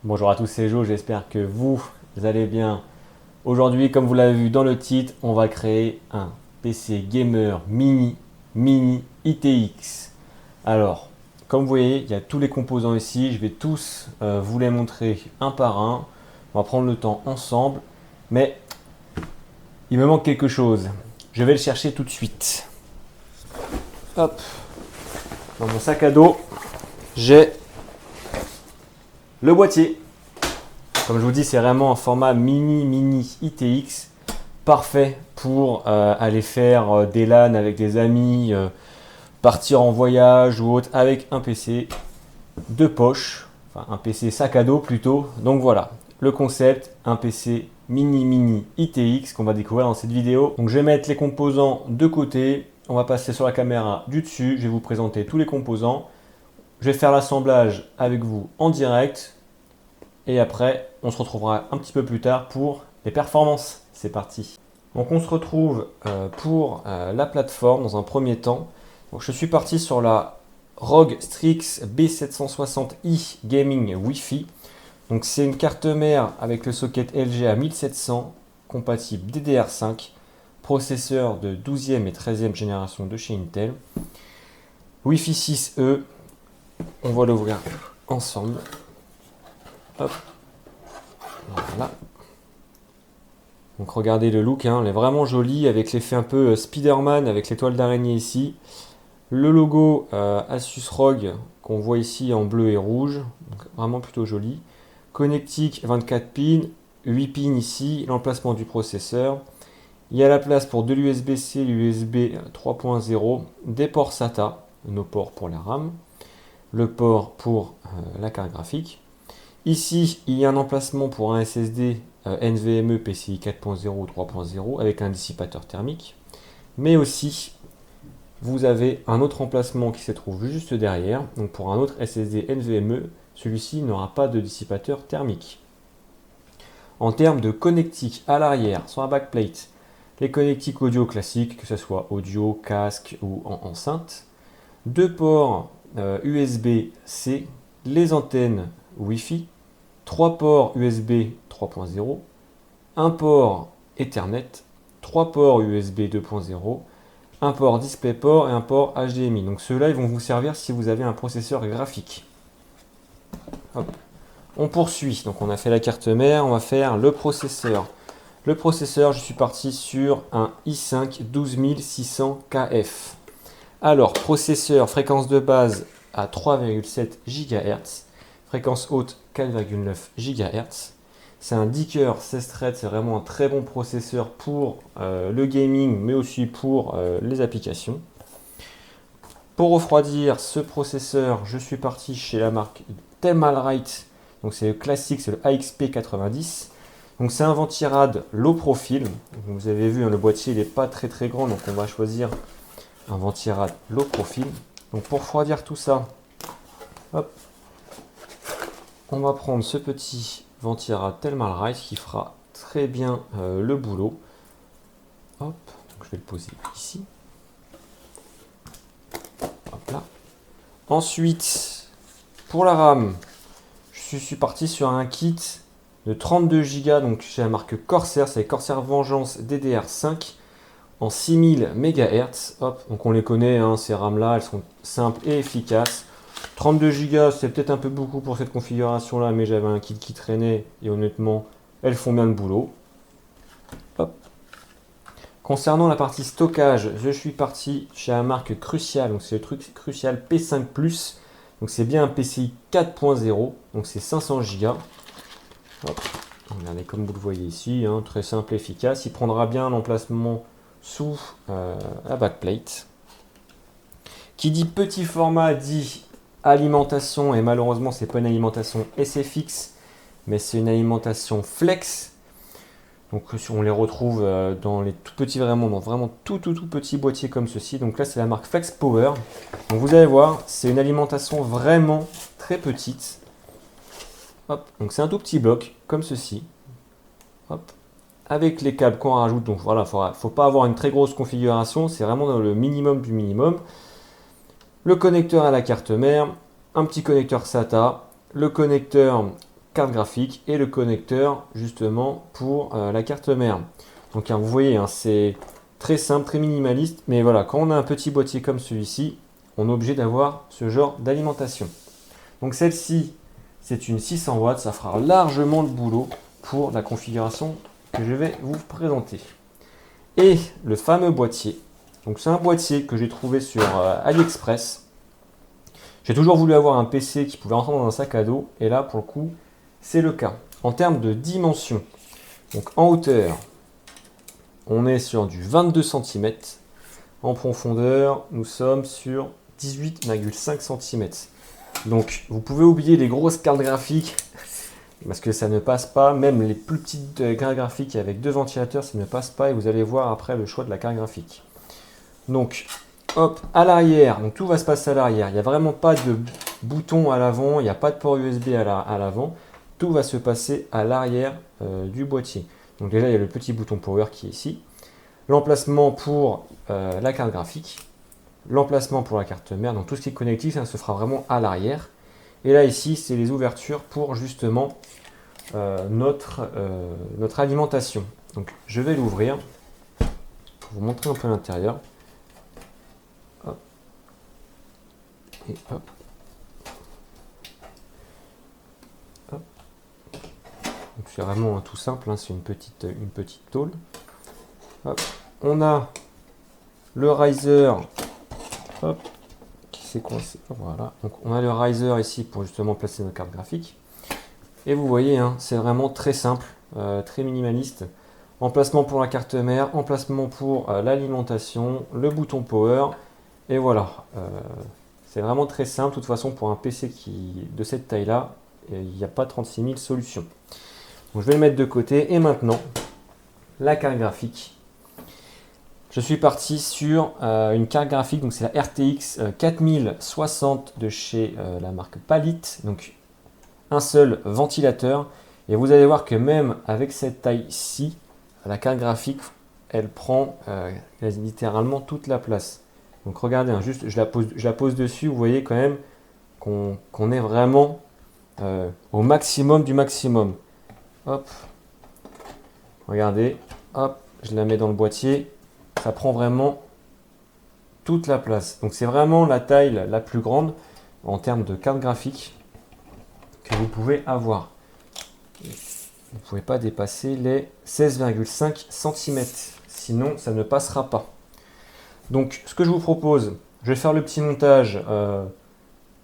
Bonjour à tous, c'est Jo, j'espère que vous allez bien. Aujourd'hui, comme vous l'avez vu dans le titre, on va créer un PC gamer mini ITX. Alors, comme vous voyez, il y a tous les composants ici, je vais tous vous les montrer un par un. On va prendre le temps ensemble, mais il me manque quelque chose. Je vais le chercher tout de suite. Hop, dans mon sac à dos, j'ai le boîtier. Comme je vous dis, c'est vraiment un format mini ITX, parfait pour aller faire des LAN avec des amis, partir en voyage ou autre avec un PC de poche, enfin un PC sac à dos plutôt. Donc voilà, le concept, un PC mini ITX qu'on va découvrir dans cette vidéo. Donc je vais mettre les composants de côté, on va passer sur la caméra du dessus, je vais vous présenter tous les composants. Je vais faire l'assemblage avec vous en direct. Et après, on se retrouvera un petit peu plus tard pour les performances. C'est parti. Donc on se retrouve pour la plateforme dans un premier temps. Donc, je suis parti sur la ROG Strix B760i Gaming Wi-Fi. Donc c'est une carte mère avec le socket LGA 1700, compatible DDR5, processeur de 12e et 13e génération de chez Intel. Wi-Fi 6E, on va l'ouvrir ensemble. Hop. Voilà. Donc regardez le look, hein, elle est vraiment jolie avec l'effet un peu Spider-Man avec l'étoile d'araignée ici. Le logo Asus ROG qu'on voit ici en bleu et rouge, donc vraiment plutôt joli. Connectique 24 pins, 8 pins ici, l'emplacement du processeur. Il y a la place pour de l'USB-C, l'USB 3.0, des ports SATA, nos ports pour la RAM, le port pour la carte graphique. Ici, il y a un emplacement pour un SSD NVMe PCI 4.0 ou 3.0 avec un dissipateur thermique. Mais aussi, vous avez un autre emplacement qui se trouve juste derrière. Donc pour un autre SSD NVMe, celui-ci n'aura pas de dissipateur thermique. En termes de connectique à l'arrière, sur la backplate, les connectiques audio classiques, que ce soit audio, casque ou en enceinte. Deux ports USB-C, les antennes Wi-Fi. 3 ports USB 3.0, un port Ethernet, 3 ports USB 2.0, un port DisplayPort et un port HDMI. Donc ceux-là, ils vont vous servir si vous avez un processeur graphique. Hop. On poursuit. Donc on a fait la carte mère, on va faire le processeur. Le processeur, je suis parti sur un i5 12600KF. Alors, processeur, fréquence de base à 3,7 GHz. Fréquence haute 4,9 GHz. C'est un 10 cœurs 16 threads, c'est vraiment un très bon processeur pour le gaming, mais aussi pour les applications. Pour refroidir ce processeur, je suis parti chez la marque Thermalright. Donc c'est le classique, c'est le AXP90. Donc c'est un ventirad low profile. Donc, vous avez vu, hein, le boîtier il n'est pas très grand, donc on va choisir un ventirad low profile. Donc pour refroidir tout ça, hop, on va prendre ce petit ventirad Thermalright qui fera très bien le boulot. Hop, donc je vais le poser ici. Hop là. Ensuite, pour la RAM, je suis parti sur un kit de 32 Go, donc chez la marque Corsair, c'est Corsair Vengeance DDR5 en 6000 MHz. Hop, donc on les connaît, hein, ces RAM là, elles sont simples et efficaces. 32 Go, c'est peut-être un peu beaucoup pour cette configuration là, mais j'avais un kit qui traînait et honnêtement, elles font bien le boulot. Hop. Concernant la partie stockage, je suis parti chez la marque Crucial, donc c'est le truc Crucial P5+, donc c'est bien un PCI 4.0, donc c'est 500 Go. Hop. Regardez comme vous le voyez ici, hein, très simple et efficace. Il prendra bien l'emplacement sous la backplate. Qui dit petit format dit alimentation, et malheureusement c'est pas une alimentation SFX, mais c'est une alimentation flex. Donc on les retrouve dans les tout petits, vraiment dans vraiment tout petits boîtiers comme ceci. Donc là c'est la marque Flex Power. Donc vous allez voir, c'est une alimentation vraiment très petite. Hop, donc c'est un tout petit bloc comme ceci. Hop, avec les câbles qu'on rajoute. Donc voilà, faut pas avoir une très grosse configuration, c'est vraiment dans le minimum du minimum. Le connecteur à la carte mère, un petit connecteur SATA, le connecteur carte graphique et le connecteur justement pour la carte mère. Donc vous voyez, c'est très simple, très minimaliste, mais voilà, quand on a un petit boîtier comme celui-ci, on est obligé d'avoir ce genre d'alimentation. Donc celle-ci, c'est une 600 watts, ça fera largement le boulot pour la configuration que je vais vous présenter. Et le fameux boîtier, donc c'est un boîtier que j'ai trouvé sur AliExpress. J'ai toujours voulu avoir un PC qui pouvait rentrer dans un sac à dos, et là pour le coup, c'est le cas. En termes de dimension, donc en hauteur, on est sur du 22 cm. En profondeur, nous sommes sur 18,5 cm. Donc vous pouvez oublier les grosses cartes graphiques parce que ça ne passe pas. Même les plus petites cartes graphiques avec deux ventilateurs, ça ne passe pas et vous allez voir après le choix de la carte graphique. Donc hop, à l'arrière, donc tout va se passer à l'arrière. Il n'y a vraiment pas de bouton à l'avant, il n'y a pas de port USB à l'avant. Tout va se passer à l'arrière du boîtier. Donc déjà il y a le petit bouton power qui est ici. L'emplacement pour la carte graphique. L'emplacement pour la carte mère, donc tout ce qui est connectique, ça se fera vraiment à l'arrière. Et là ici, c'est les ouvertures pour justement notre alimentation. Donc je vais l'ouvrir pour vous montrer un peu l'intérieur. Hop. Et hop. Hop. Donc c'est vraiment tout simple, c'est une petite tôle. Hop. On a le riser. Hop, qui s'est coincé. Voilà. Donc on a le riser ici pour justement placer nos cartes graphiques. Et vous voyez, c'est vraiment très simple, très minimaliste. Emplacement pour la carte mère, emplacement pour l'alimentation, le bouton power. Et voilà. C'est vraiment très simple. De toute façon, pour un PC de cette taille-là, il n'y a pas 36 000 solutions. Donc je vais le mettre de côté. Et maintenant, la carte graphique. Je suis parti sur une carte graphique, donc c'est la RTX 4060 de chez la marque Palit, donc un seul ventilateur. Et vous allez voir que même avec cette taille-ci, la carte graphique, elle prend littéralement toute la place. Donc regardez, juste je la pose dessus, vous voyez quand même qu'on est vraiment au maximum du maximum. Hop, regardez, hop, je la mets dans le boîtier. Ça prend vraiment toute la place. Donc c'est vraiment la taille la plus grande en termes de carte graphique que vous pouvez avoir. Vous ne pouvez pas dépasser les 16,5 cm. Sinon, ça ne passera pas. Donc ce que je vous propose, je vais faire le petit montage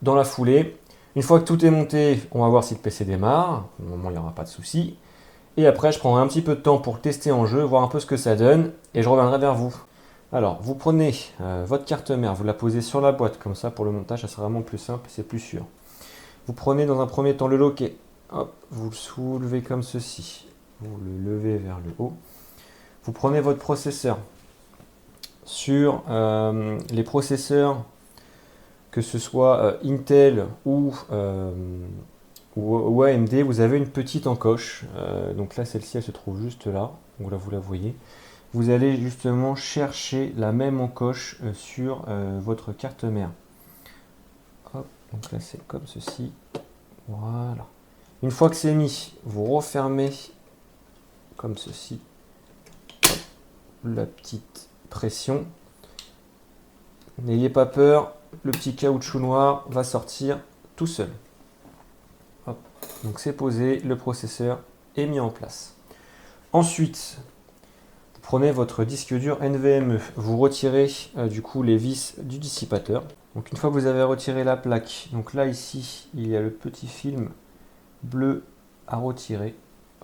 dans la foulée. Une fois que tout est monté, on va voir si le PC démarre. Au moment, il n'y aura pas de souci. Et après, je prendrai un petit peu de temps pour le tester en jeu, voir un peu ce que ça donne, et je reviendrai vers vous. Alors, vous prenez votre carte mère, vous la posez sur la boîte, comme ça pour le montage, ça sera vraiment plus simple, c'est plus sûr. Vous prenez dans un premier temps le loquet, hop, vous le soulevez comme ceci, vous le levez vers le haut. Vous prenez votre processeur. Sur les processeurs, que ce soit Intel ou AMD, vous avez une petite encoche. Donc là, celle-ci, elle se trouve juste là. Donc là, vous la voyez. Vous allez justement chercher la même encoche sur votre carte mère. Hop, donc là, c'est comme ceci. Voilà. Une fois que c'est mis, vous refermez comme ceci. Hop, la petite pression. N'ayez pas peur, le petit caoutchouc noir va sortir tout seul. Hop. Donc c'est posé, le processeur est mis en place. Ensuite, vous prenez votre disque dur NVMe, vous retirez du coup les vis du dissipateur. Donc une fois que vous avez retiré la plaque, donc là ici il y a le petit film bleu à retirer.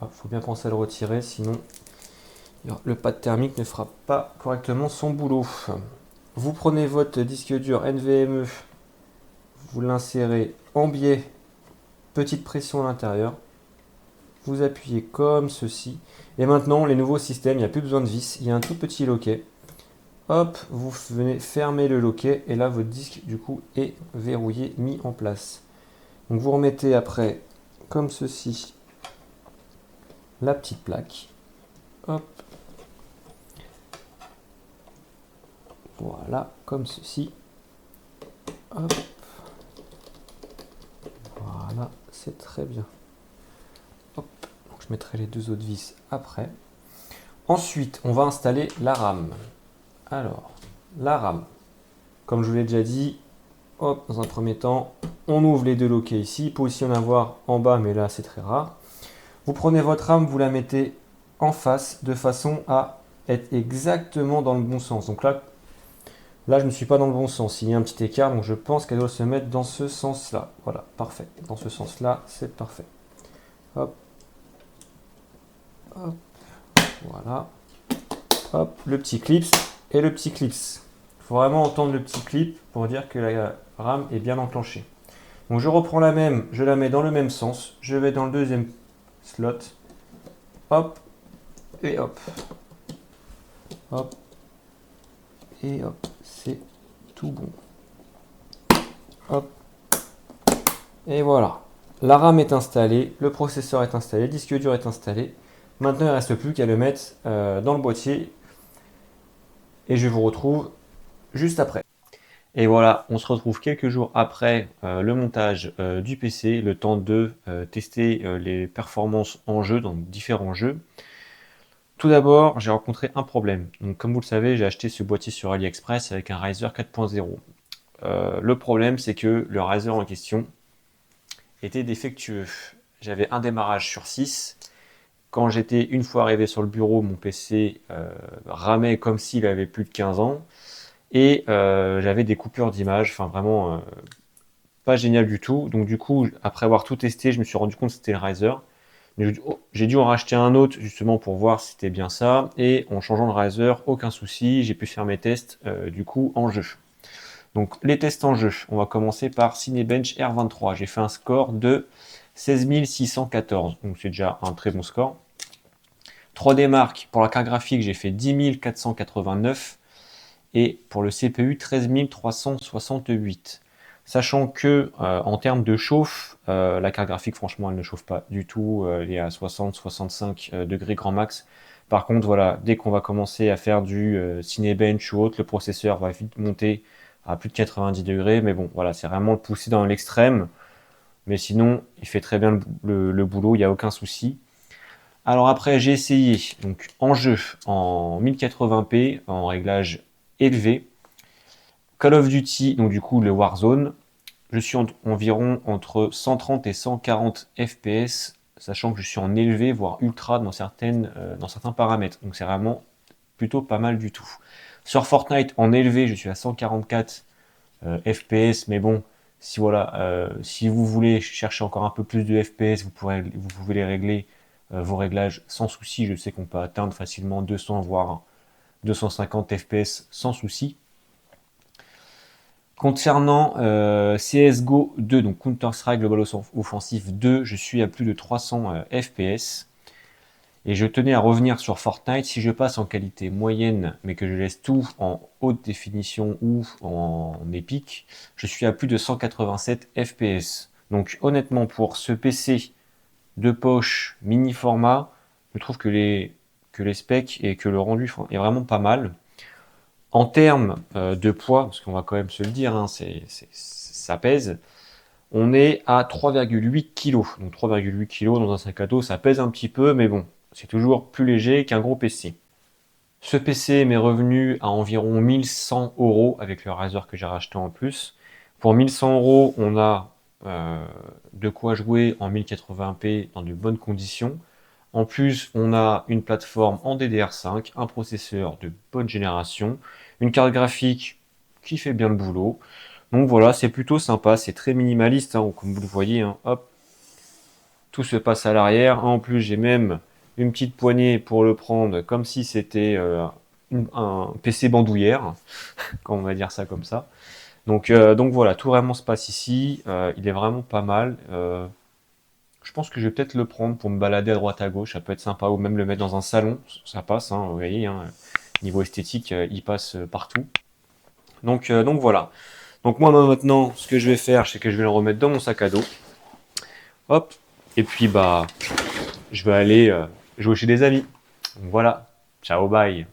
Il faut bien penser à le retirer, sinon le pad thermique ne fera pas correctement son boulot. Vous prenez votre disque dur NVMe, vous l'insérez en biais, petite pression à l'intérieur, vous appuyez comme ceci. Et maintenant, les nouveaux systèmes, il n'y a plus besoin de vis, il y a un tout petit loquet. Hop, vous venez fermer le loquet et là, votre disque du coup est verrouillé, mis en place. Donc vous remettez après, comme ceci, la petite plaque. Hop. Voilà, comme ceci. Hop. Voilà, c'est très bien. je mettrai les deux autres vis après. Ensuite, on va installer la RAM. Alors, la RAM, comme je vous l'ai déjà dit, hop, dans un premier temps, on ouvre les deux loquets ici. Il peut aussi en avoir en bas, mais là, c'est très rare. Vous prenez votre RAM, vous la mettez en face de façon à être exactement dans le bon sens. Donc là, je ne suis pas dans le bon sens. Il y a un petit écart, donc je pense qu'elle doit se mettre dans ce sens-là. Voilà, parfait. Dans ce sens-là, c'est parfait. Hop. Hop. Voilà. Hop, le petit clips et le petit clips. Il faut vraiment entendre le petit clip pour dire que la RAM est bien enclenchée. Donc je reprends la même, je la mets dans le même sens. Je vais dans le deuxième slot. Hop. Et hop. Hop. Et hop. C'est tout bon. Hop. Et voilà. La RAM est installée, le processeur est installé, le disque dur est installé. Maintenant, il ne reste plus qu'à le mettre dans le boîtier. Et je vous retrouve juste après. Et voilà, on se retrouve quelques jours après le montage du PC, le temps de tester les performances en jeu, dans différents jeux. Tout d'abord, j'ai rencontré un problème. Donc, comme vous le savez, j'ai acheté ce boîtier sur AliExpress avec un Riser 4.0. Le problème, c'est que le Riser en question était défectueux. J'avais un démarrage sur 6. Quand j'étais une fois arrivé sur le bureau, mon PC ramait comme s'il avait plus de 15 ans. Et j'avais des coupures d'image, enfin vraiment pas génial du tout. Donc du coup, après avoir tout testé, je me suis rendu compte que c'était le Riser. J'ai dû en racheter un autre justement pour voir si c'était bien ça. Et en changeant le Riser, aucun souci, j'ai pu faire mes tests du coup en jeu. Donc les tests en jeu, on va commencer par Cinebench R23. J'ai fait un score de 16 614, donc c'est déjà un très bon score. 3D Mark, pour la carte graphique, j'ai fait 10 489. Et pour le CPU, 13 368. Sachant que en termes de chauffe, la carte graphique, franchement, elle ne chauffe pas du tout. Elle est à 60-65 degrés grand max. Par contre, voilà, dès qu'on va commencer à faire du Cinebench ou autre, le processeur va vite monter à plus de 90 degrés. Mais bon, voilà, c'est vraiment le pousser dans l'extrême. Mais sinon, il fait très bien le boulot, il n'y a aucun souci. Alors après, j'ai essayé donc en jeu en 1080p, en réglage élevé. Call of Duty, donc du coup le Warzone, je suis environ entre 130 et 140 FPS, sachant que je suis en élevé, voire ultra dans certains paramètres. Donc c'est vraiment plutôt pas mal du tout. Sur Fortnite, en élevé, je suis à 144 FPS, mais bon, si vous voulez chercher encore un peu plus de FPS, vous pouvez les régler vos réglages sans souci. Je sais qu'on peut atteindre facilement 200 voire 250 FPS sans souci. Concernant CSGO 2, donc Counter-Strike Global Offensive 2, je suis à plus de 300 FPS. Et je tenais à revenir sur Fortnite. Si je passe en qualité moyenne, mais que je laisse tout en haute définition ou en épique, je suis à plus de 187 FPS. Donc honnêtement, pour ce PC de poche mini format, je trouve que les specs et que le rendu est vraiment pas mal. En termes de poids, parce qu'on va quand même se le dire, hein, ça pèse, on est à 3,8 kg. Donc 3,8 kg dans un sac à dos, ça pèse un petit peu, mais bon, c'est toujours plus léger qu'un gros PC. Ce PC m'est revenu à environ 1100 € avec le Razer que j'ai racheté en plus. Pour 1100 €, on a de quoi jouer en 1080p dans de bonnes conditions. En plus, on a une plateforme en DDR5, un processeur de bonne génération, une carte graphique qui fait bien le boulot. Donc voilà, c'est plutôt sympa, c'est très minimaliste, hein, comme vous le voyez. Hein, hop, tout se passe à l'arrière. En plus, j'ai même une petite poignée pour le prendre, comme si c'était un PC bandoulière, quand on va dire ça comme ça. Donc voilà, tout vraiment se passe ici. Il est vraiment pas mal. Je pense que je vais peut-être le prendre pour me balader à droite à gauche, ça peut être sympa, ou même le mettre dans un salon, ça passe, hein, vous voyez, hein, niveau esthétique, il passe partout. Donc voilà. Donc moi maintenant, ce que je vais faire, c'est que je vais le remettre dans mon sac à dos. Hop, et puis bah, je vais aller jouer chez des amis. Donc voilà, ciao, bye.